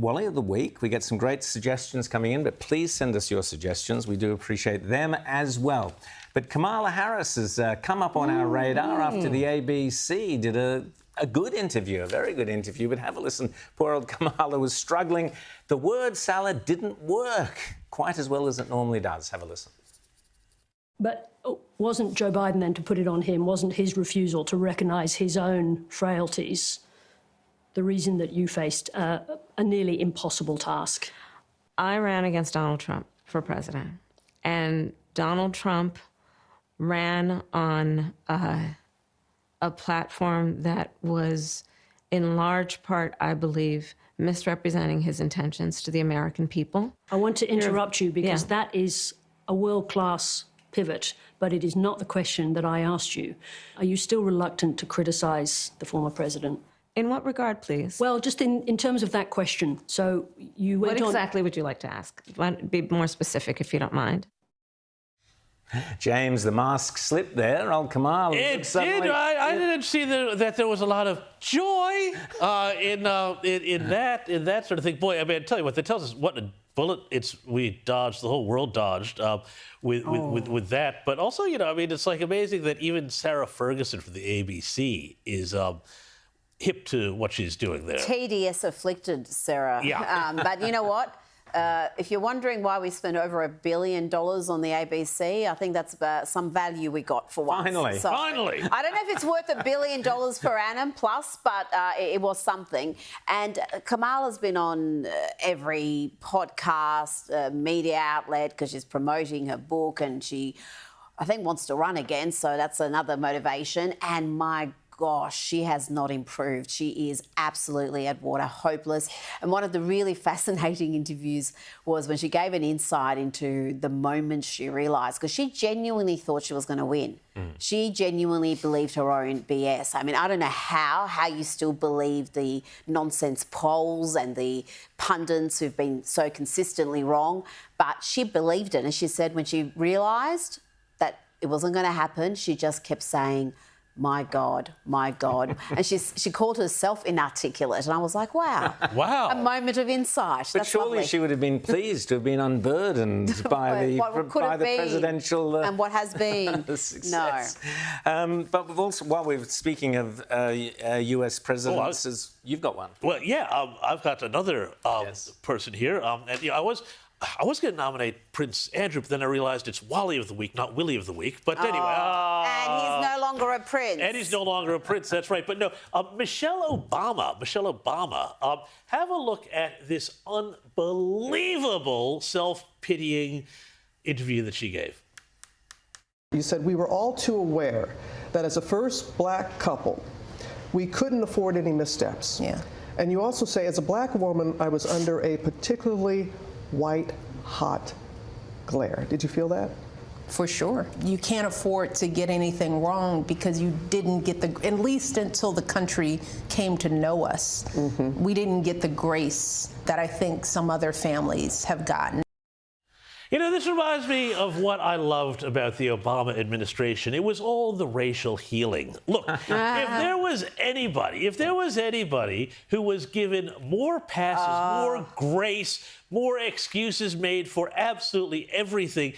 Wally of the Week. We get some great suggestions coming in, but please send us your suggestions. We do appreciate them as well. But Kamala Harris has come up on our radar after the ABC did a good interview, a very good interview, but have a listen. Poor old Kamala was struggling. The word salad didn't work quite as well as it normally does. Have a listen. But wasn't Joe Biden then, to put it on him, wasn't his refusal to recognise his own frailties the reason that you faced a nearly impossible task? I ran against Donald Trump for president, and Donald Trump ran on a platform that was, in large part, I believe, misrepresenting his intentions to the American people. I want to interrupt you because that is a world-class pivot, but it is not the question that I asked you. Are you still reluctant to criticise the former president? In what regard, please? Well, just in terms of that question. So you went on... What exactly would you like to ask? Be more specific, if you don't mind. James, the mask slipped there. Old Kamala. It did. I didn't see that there was a lot of joy in that sort of thing. Boy, I mean, I tell you what, that tells us what a bullet we dodged, the whole world dodged with that. But also, you know, I mean, it's like amazing that even Sarah Ferguson from the ABC is hip to what she's doing there. TDS afflicted, Sarah. Yeah. But you know what? If you're wondering why we spent over $1 billion on the ABC, I think that's some value we got for once. Finally. So, Finally. I don't know if it's worth $1 billion per annum plus, but it was something. And Kamala's been on every podcast, media outlet, because she's promoting her book, and she, I think, wants to run again. So that's another motivation. And my gosh, she has not improved. She is absolutely at water, hopeless. And one of the really fascinating interviews was when she gave an insight into the moment she realised, because she genuinely thought she was going to win. She genuinely believed her own BS. I mean, I don't know how you still believe the nonsense polls and the pundits who've been so consistently wrong, but she believed it. And she said when she realised that it wasn't going to happen, she just kept saying, my God, my God. And she called herself inarticulate. And I was like, wow. Wow. A moment of insight. But That's surely lovely. she would have been pleased to have been unburdened by the presidential and what has been. success. No. But we've also, while we're speaking of US presidents, you've got one. Well, yeah, I've got another person here. And you know, I was going to nominate Prince Andrew, but then I realised it's Wally of the Week, not Willie of the Week. But anyway. And he's no longer a prince. And he's no longer a prince, that's right. But no, Michelle Obama, have a look at this unbelievable self-pitying interview that she gave. You said we were all too aware that as a first black couple, we couldn't afford any missteps. Yeah. And you also say, as a black woman, I was under a particularly white hot glare. Did you feel that? For sure. You can't afford to get anything wrong because you didn't get at least until the country came to know us, we didn't get the grace that I think some other families have gotten. You know, this reminds me of what I loved about the Obama administration. It was all the racial healing. Look, if there was anybody who was given more passes, more grace, more excuses made for absolutely everything,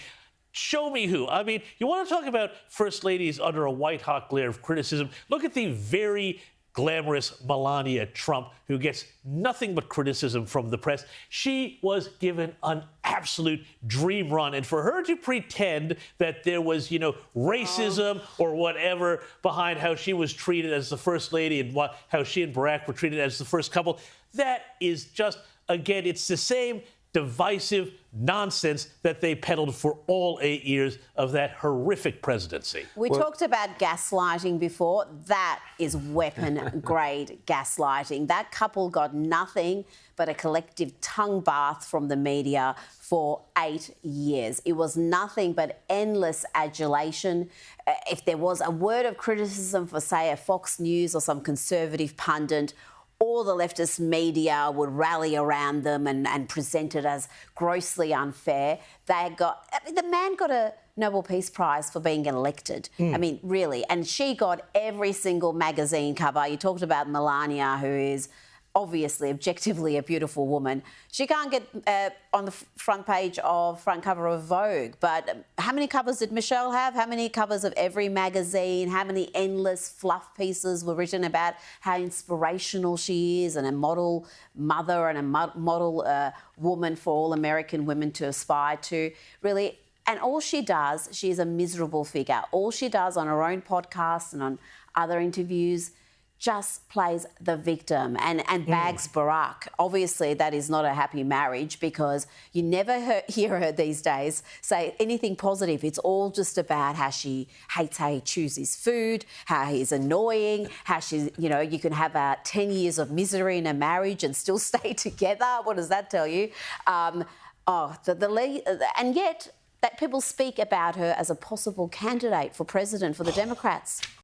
show me who. I mean, you want to talk about first ladies under a white-hot glare of criticism? Look at the very glamorous Melania Trump, who gets nothing but criticism from the press. She was given an absolute dream run. And for her to pretend that there was, you know, racism or whatever behind how she was treated as the first lady and how she and Barack were treated as the first couple, that is just, again, it's the same divisive nonsense that they peddled for all 8 years of that horrific presidency. We talked about gaslighting before. That is weapon-grade gaslighting. That couple got nothing but a collective tongue bath from the media for 8 years. It was nothing but endless adulation. If there was a word of criticism for, say, a Fox News or some conservative pundit, all the leftist media would rally around them and present it as grossly unfair. The man got a Nobel Peace Prize for being elected. I mean, really. And she got every single magazine cover. You talked about Melania, who is obviously, objectively a beautiful woman. She can't get on the front cover of Vogue. But how many covers did Michelle have? How many covers of every magazine? How many endless fluff pieces were written about how inspirational she is, and a model mother and a model woman for all American women to aspire to? Really. And all she does, she is a miserable figure. All she does on her own podcast and on other interviews just plays the victim and bags Barack. Obviously, that is not a happy marriage, because you never hear her these days say anything positive. It's all just about how she hates how he chooses food, how he's annoying, how she's, you can have 10 years of misery in a marriage and still stay together. What does that tell you? And yet that people speak about her as a possible candidate for president for the Democrats.